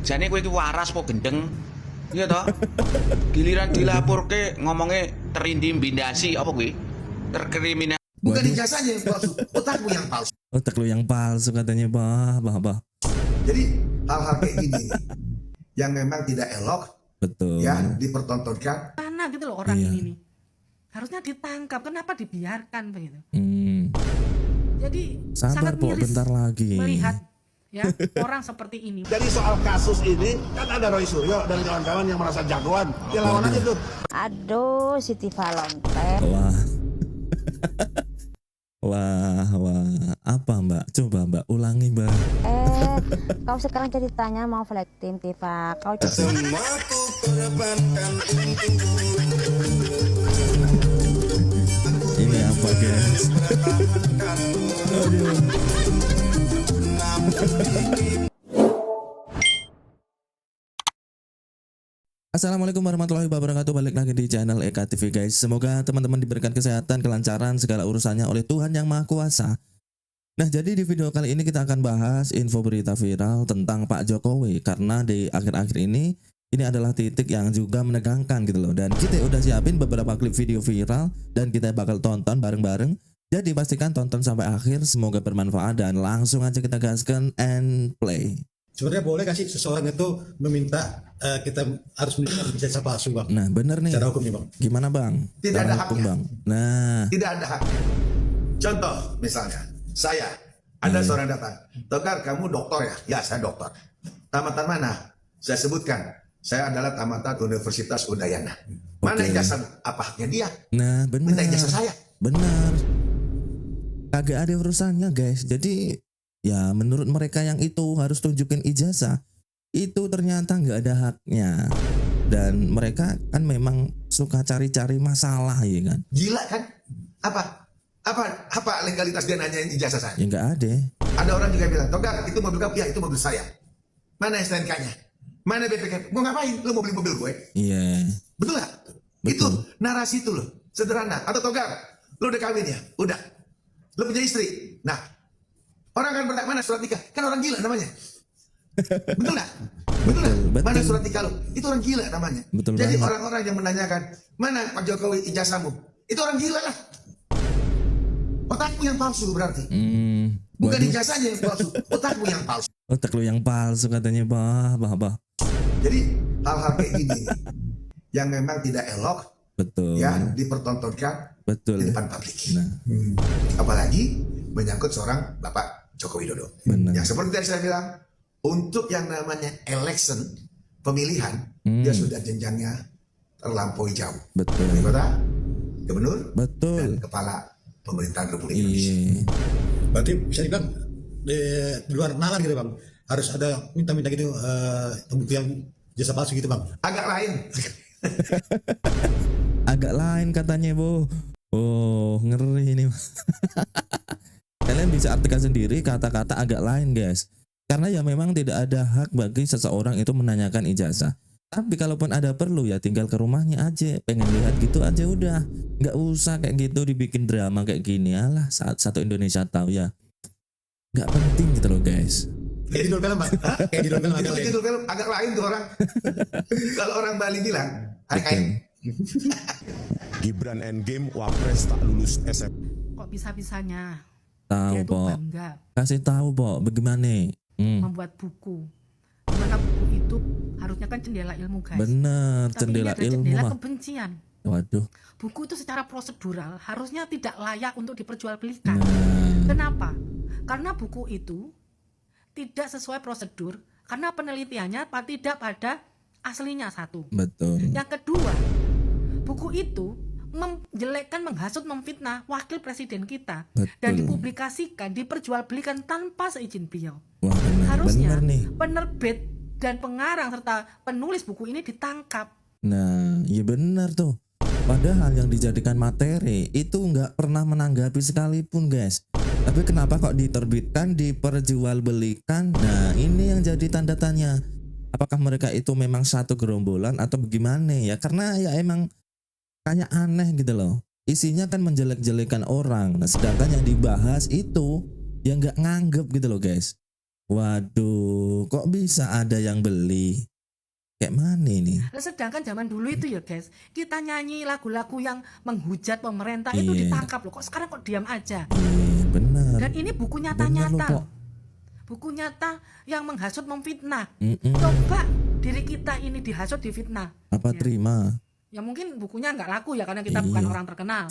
Jane kowe iki waras kok gendeng. Iya toh? Giliran dilaporke ngomongnya terintimidasi apa kuwi? Terkriminal. Bukan ijazahnya yang palsu, otakmu yang palsu. Otak lu yang palsu katanya, bah. Jadi hal-hal kayak gini yang memang tidak elok Betul. ya dipertontonkan. Mana gitu loh orang Iya. ini nih. Harusnya ditangkap, kenapa dibiarkan begitu? Jadi Sabar sangat po, miris bentar lagi. melihat ya orang seperti ini. Dari soal kasus ini kan ada Roy Suryo dan kawan-kawan yang merasa jagoan. Ya lawan aja tuh. Aduh, Siti Valentine. Wah. Wah. Apa Mbak? Coba Mbak ulangi Mbak. Kau sekarang jadi tanya mau flag team Tifa. Kau Ini apa guys? Assalamualaikum warahmatullahi wabarakatuh. Balik lagi di channel Eka TV guys. Semoga teman-teman diberikan kesehatan, kelancaran segala urusannya oleh Tuhan Yang Maha Kuasa. Nah, jadi di video kali ini kita akan bahas info berita viral tentang Pak Jokowi, karena di akhir-akhir ini adalah titik yang juga menegangkan gitu loh. Dan kita udah siapin beberapa klip video viral dan kita bakal tonton bareng-bareng. Jadi pastikan tonton sampai akhir, semoga bermanfaat dan langsung aja kita gaskan and play. Sebenarnya boleh kasih seseorang itu meminta kita harus menunjukkan ijazah palsu, Bang. Nah, bener nih. Secara hukumnya, Bang. Gimana Bang? Tidak Secara ada hukum, haknya. Bang. Nah, Tidak ada hak. Contoh misalnya, saya ada seorang datang, Togar kamu dokter ya? Ya saya dokter. Tamatan mana? Saya sebutkan, saya adalah tamatan Universitas Udayana. Mana Oke. ijazah? Apa haknya dia? nah bener. Minta ijazah saya. Bener. Kagak ada urusannya guys. Jadi ya menurut mereka yang itu harus tunjukin ijazah, itu ternyata nggak ada haknya. Dan mereka kan memang suka cari-cari masalah ya kan. Gila kan? Apa legalitas dia nanyain ijazah saya? Ya nggak ada. Ada orang juga bilang, Togar itu mobil kamu? Ya itu mobil saya. Mana STNK-nya? Mana BPK? Mau ngapain? Lu mau beli mobil gue? Iya. Betul gak? Betul. Itu narasi itu loh, sederhana. Atau Togar, lu udah kawin ya? Udah. Lu punya istri. Nah, orang kan bertanya, mana surat nikah? Kan orang gila namanya. Betul gak? Betul gak? Betul. Mana surat nikah lu? Itu orang gila namanya. Betul Jadi banget. orang-orang yang menanyakan, mana Pak Jokowi ijazahmu? Itu orang gila lah. Otakmu yang palsu berarti. Bukan Waduh. ijazahnya yang palsu, otakmu yang palsu. Otak lu yang palsu katanya, bah. Jadi hal-hal kayak gini yang memang tidak elok Betul. ya dipertontonkan Betul. di depan publik. Nah, Apalagi menyangkut seorang Bapak Joko Widodo. Benar. Yang seperti tadi saya bilang, untuk yang namanya election, pemilihan, dia sudah jenjangnya terlampaui jauh. betul. Wali kota, gubernur, dan Betul. kepala pemerintahan Republik Indonesia. Iya. Berarti bisa dibilang di luar nalar gitu, Bang. Harus ada minta-minta gitu pembuktian ijazah palsu gitu, Bang. Agak lain. Agak lain katanya, Bu. Oh, ngeri ini. Kalian bisa artikan sendiri kata-kata agak lain, guys. Karena ya memang tidak ada hak bagi seseorang itu menanyakan ijazah. Tapi kalaupun ada perlu ya tinggal ke rumahnya aja. Pengen lihat gitu aja udah. Nggak usah kayak gitu dibikin drama kayak gini. Alah, saat satu Indonesia tahu ya. Nggak penting gitu loh, guys. Kayak di luar film, Bang. Kayak di luar film agak Itu lain. judul film agak lain tuh orang. Kalau orang Bali bilang, kayak Gibran Endgame Wapres tak lulus SM. Kok bisa-bisanya Tahu, dia tuh Pok. bangga Kasih tahu, Pok. Bagaimana? membuat buku. Dimana buku itu harusnya kan jendela ilmu, guys. Bener, Tapi jendela ini ada ilmu jendela mah. kebencian. Waduh. Buku itu secara prosedural harusnya tidak layak untuk diperjualbelikan. Nah, Kenapa? Karena buku itu tidak sesuai prosedur, karena penelitiannya tidak pada aslinya satu. betul. Yang kedua, buku itu menjelekkan, menghasut, memfitnah wakil presiden kita dan Betul. dipublikasikan, diperjualbelikan tanpa seizin beliau. Wah, bener, Harusnya bener nih. penerbit dan pengarang serta penulis buku ini ditangkap. Nah, iya benar tuh. Padahal yang dijadikan materi itu nggak pernah menanggapi sekalipun, guys. Tapi kenapa kok diterbitkan, diperjualbelikan? Nah, ini yang jadi tanda tanya. Apakah mereka itu memang satu gerombolan atau bagaimana ya? Karena ya emang kayak aneh gitu loh. Isinya kan menjelek-jelekan orang. Nah, sedangkan yang dibahas itu yang nggak nganggep gitu loh, guys. Waduh, kok bisa ada yang beli? Kayak mana ini? Nah, sedangkan zaman dulu itu ya guys, kita nyanyi lagu-lagu yang menghujat pemerintah itu Iya. ditangkap loh. Kok sekarang kok diam aja? Bener. Dan ini buku Bener loh, nyata-nyata. Pok. Buku nyata yang menghasut memfitnah. Mm-mm. Coba diri kita ini dihasut difitnah. Apa Ya. terima? Ya mungkin bukunya nggak laku ya karena kita Iya. bukan orang terkenal.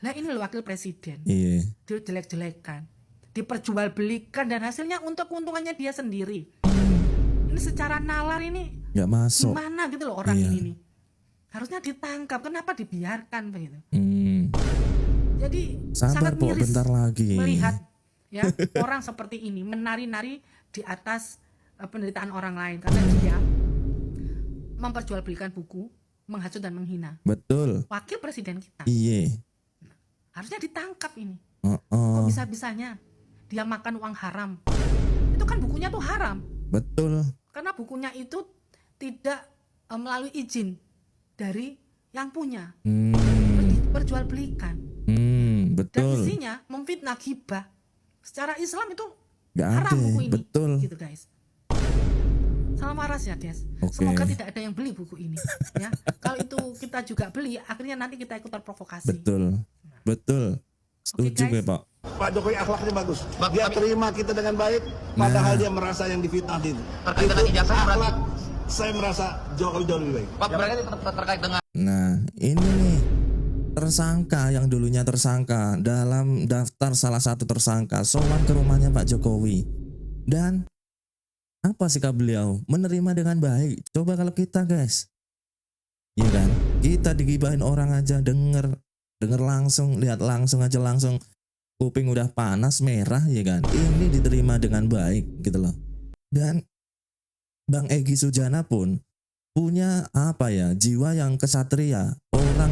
Nah ini loh wakil presiden. Iya. Dijelek-jelekan, diperjualbelikan dan hasilnya untuk keuntungannya dia sendiri. Ini secara nalar ini Nggak masuk. gimana gitu loh orang Iya. ini nih. Harusnya ditangkap, kenapa dibiarkan begitu? Jadi Sabar sangat Pok, miris bentar lagi. melihat ya orang seperti ini menari-nari di atas penderitaan orang lain karena dia memperjualbelikan buku, menghasut dan menghina Betul. wakil presiden kita. Iya. Harusnya ditangkap ini. Oh, Kok bisa-bisanya dia makan uang haram? Itu kan bukunya tuh haram betul. karena bukunya itu tidak melalui izin dari yang punya. Diperjualbelikan dan Betul. isinya memfitnah, ghibah. Secara Islam itu Nggak haram ada. buku ini. Betul. Gitu guys. Salam waras ya guys. Oke. Semoga tidak ada yang beli buku ini. Ya, kalau itu kita juga beli, akhirnya nanti kita ikut terprovokasi. Betul. Betul. Setuju Oke, gue, guys. Pak. Pak Jokowi akhlaknya bagus. Dia terima kita dengan baik, padahal dia merasa yang difitnahin. Terkait dengan ijazah berarti- Akhlak saya merasa Jokowi jauh lebih baik. Pak berarti terkait dengan Nah, ini nih tersangka yang dulunya tersangka dalam daftar salah satu tersangka sowan ke rumahnya Pak Jokowi. Dan apa sikap beliau? Menerima dengan baik. Coba kalau kita, guys. Iya kan? Kita digibahin orang aja denger langsung, lihat langsung aja langsung kuping udah panas merah ya kan. Ini diterima dengan baik gitu loh. Dan Bang Egy Sujana pun punya apa ya, jiwa yang kesatria, orang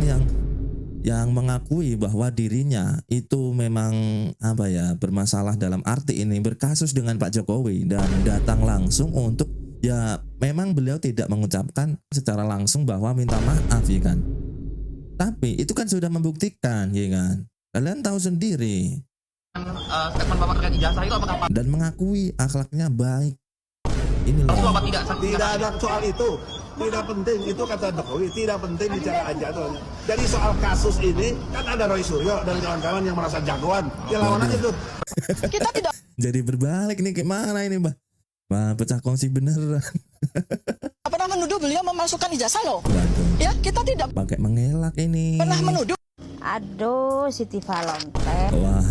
yang mengakui bahwa dirinya itu memang apa ya, bermasalah dalam arti ini berkasus dengan Pak Jokowi dan datang langsung untuk ya memang beliau tidak mengucapkan secara langsung bahwa minta maaf ya kan. Tapi itu kan sudah membuktikan ya kan. Kalian tahu sendiri statement Bapak terkait ijazah itu apakah Pak dan mengakui akhlaknya baik. Ini loh. Bapak tidak Tidak ada soal itu. Tidak penting, itu kata Jokowi, tidak penting bicara aja tuh. Jadi soal kasus ini kan ada Roy Suryo dan kawan-kawan yang merasa jagoan. Ya lawan aja tuh. Jadi berbalik nih kayak mana ini, Mbak? Wah, pecah kongsi beneran. pernah menuduh beliau memalsukan ijazah loh. Waduh, Ya, kita tidak pakai mengelak ini. pernah menuduh. Aduh, Siti Valentine. Wah.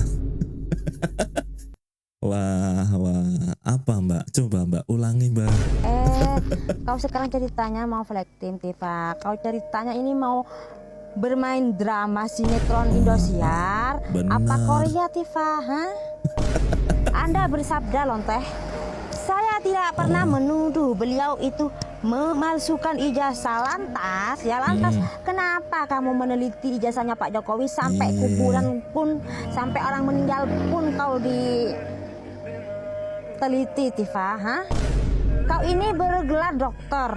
Wah, apa Mbak? Coba Mbak ulangi Mbak. Kau sekarang ceritanya mau flag team, Tifa. Kau ceritanya ini mau bermain drama sinetron Indosiar. benar. Apa Korea, Tifa? Hah? Anda bersabda, Lonteh. Saya tidak pernah menuduh beliau itu memalsukan ijazah. Lantas, kenapa kamu meneliti ijazahnya Pak Jokowi sampai kuburan pun, sampai orang meninggal pun kau diteliti, Tifa? Hah? Kau ini bergelar dokter.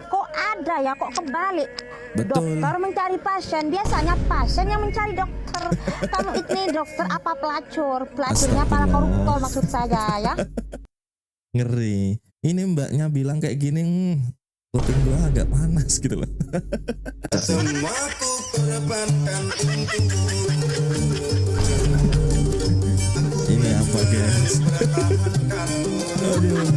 Kok ada ya, kok kebalik? Betul. Dokter mencari pasien, biasanya pasien yang mencari dokter. Kamu ini dokter apa pelacur? Pelacurnya para koruptor maksud saya ya. Ngeri. Ini Mbaknya bilang kayak gini, kuping gua agak panas gitu loh. Ini apa guys? Aduh.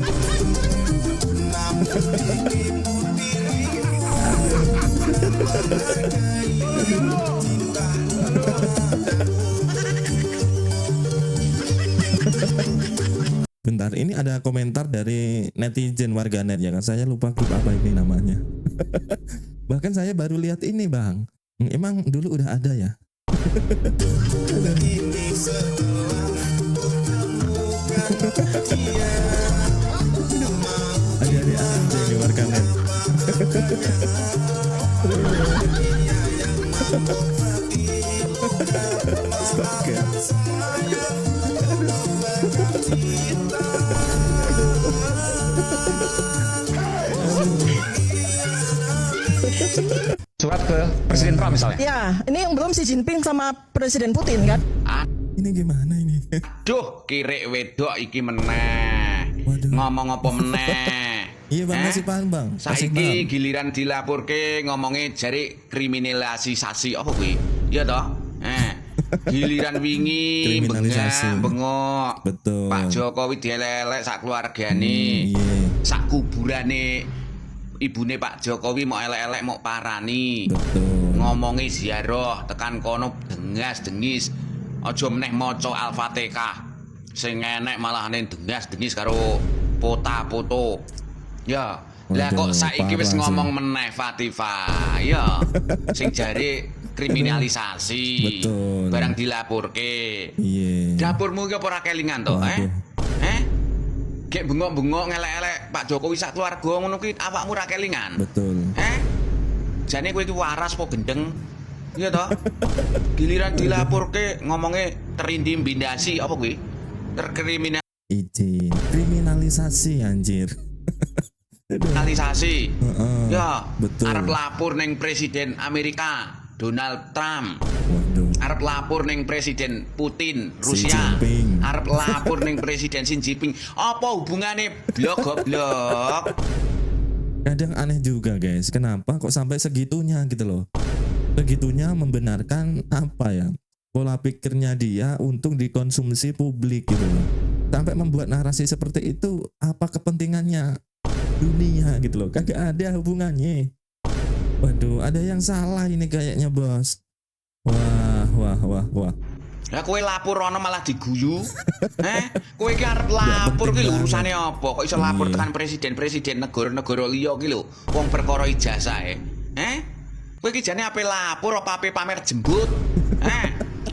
Bentar, ini ada komentar dari netizen warganet ya kan. Saya lupa grup apa ini namanya. Bahkan saya baru lihat ini Bang. Emang dulu udah ada ya? Ada aja di warganet. Astaga. surat ke Presiden Trump misalnya? Ya, ini yang belum Xi Jinping sama Presiden Putin kan? Ini gimana ini? Duh, kirek wedok iki meneh. Waduh. Ngomong apa meneh? Iya bang, masih paham bang. Masih Saiki paham. giliran dilapurke ngomongnya jari kriminalisasi apa kuwi? Iya toh? Giliran wingi Kriminalisasi. bengok. Betul. Pak Jokowi dielek-elek sak keluargane. Iya. Sak kuburane ibune Pak Jokowi mau elek-elek mau parani. Betul. Ngomongi ziarah tekan kono dengas-dengis. Aja meneh maca Al-Fatihah. Sing enek malah dengas-dengis karo foto. Ya, lah Waduh, kok saiki wis parah sih. ngomong meneh Fatifah. Ya, sing jare kriminalisasi. Betul. Barang dilapurke. Iya. Dapurmu ki apa ora kelingan to, Waduh. Gek bengok-bengok ngelek-elek Pak Jokowi sak keluarga ngono ki awakmu ora kelingan. Betul. Jane kowe iki waras apa gendeng? Iya toh? Giliran dilapurke ngomongnya terintimidasi apa kuwi? Terkriminalisasi. Izin. Kriminalisasi anjir. Heeh. Ya, betul. arep lapor neng Presiden Amerika Donald Trump. Waduh. Arep lapor neng Presiden Putin Xi Rusia. Jinping. Arep lapor neng Presiden Xi Jinping. Apa hubungane blok goblok? Kadang aneh juga guys, kenapa kok sampai segitunya gitu loh. Segitunya membenarkan apa ya, pola pikirnya dia untuk dikonsumsi publik gitu loh. Sampai membuat narasi seperti itu, apa kepentingannya dunia gitu loh. Kagak ada hubungannya. Waduh, ada yang salah ini kayaknya bos. Wah. Lah kowe lapor ana malah diguyu. Kowe iki arep lapor ki lho urusane apa? Kok iso lapor tekan presiden-presiden negara-negara liya ki lho. Wong perkara ijazah Kowe iki jane ape lapor apa ape pamer jembut?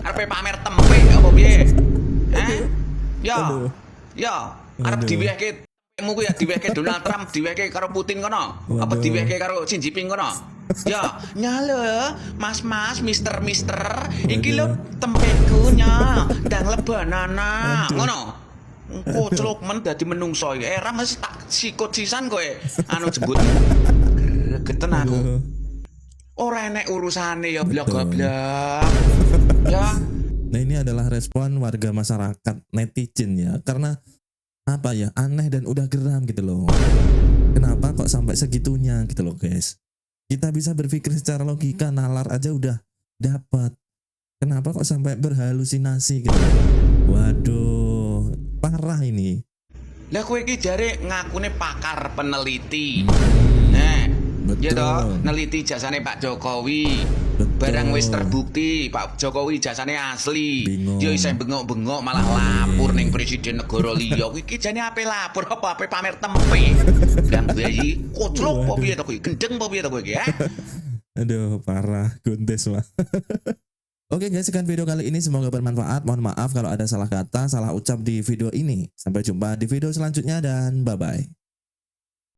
Arepe pamer tempe apa piye? Ya, arep Aduh. diwehke mu kuwi ya diwehke Donald Trump, diwehke karo Putin kono. Apa Waduh. diwehke karo Xi Jinping kono? Ya, nyale, Mas, Mister, iki lho tempeku nya, ndang lebanana. Ngono. Koclok men dadi menungso iki. Era mesti tak sikut sisan kowe anu jembut. Gregeten aku. Aduh. Ora enek urusane ya blok Betul. goblok. Ya, Nah ini adalah respon warga masyarakat netizen ya, karena apa ya, aneh dan udah geram gitu loh. Kenapa kok sampai segitunya gitu loh guys. Kita bisa berpikir secara logika, nalar aja udah dapat. Kenapa kok sampai berhalusinasi gitu. Waduh, parah ini. lah kowe iki jare ngakune pakar peneliti. Betul. Ya toh, neliti jasane Pak Jokowi. Betul. Barang wis terbukti Pak Jokowi jasane asli. Bingung. Yo isih bengok-bengok malah lapor ning presiden negara liya. Iki jane ape lapor apa ape pamer tempe. Bilang bayi koclok apa piye to kowe? Gendeng apa piye to kowe iki ya? Aduh, parah, gundes lah. Oke guys, sekian video kali ini, semoga bermanfaat. Mohon maaf kalau ada salah kata, salah ucap di video ini. Sampai jumpa di video selanjutnya dan bye-bye.